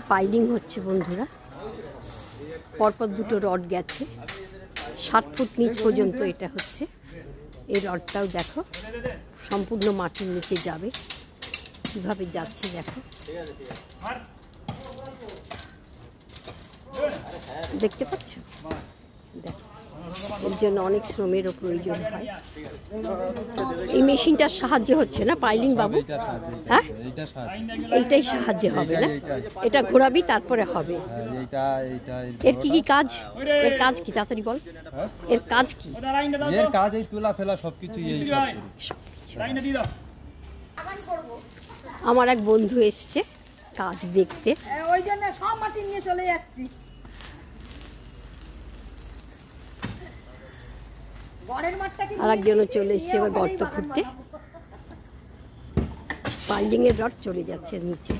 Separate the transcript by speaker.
Speaker 1: Piling হচ্ছে বন্ধুরা, পরপর দুটো রড গেছে, 7 ফুট নিচ পর্যন্ত এটা হচ্ছে। এই রডটাও দেখো সম্পূর্ণ মাটির নিচে যাবে, কিভাবে যাচ্ছে দেখো, দেখতে পাচ্ছ? দেখো, এর জন্য অনেক শ্রমেরও প্রয়োজন হয়। এই মেশিনটার সাহায্যে হচ্ছে না পাইলিং বাবু? হ্যাঁ, এইটাই সাহায্যে হবে না? এটা ঘোরাবি তারপরে হবে। এর কি কি কাজ? এর কাজ কি তাড়াতাড়ি বল, এর কাজ কি?
Speaker 2: এর কাজ এই তোলা ফেলা সবকিছু এই সব।
Speaker 1: আমার এক বন্ধু এসছে কাজ দেখতে,
Speaker 3: ওই জন্য সব মাটি নিয়ে চলে যাচ্ছি।
Speaker 1: আর একজনও চলে এসছে এবার গর্ত খুঁড়তে। পাইলিং এর রড চলে যাচ্ছে নিচে।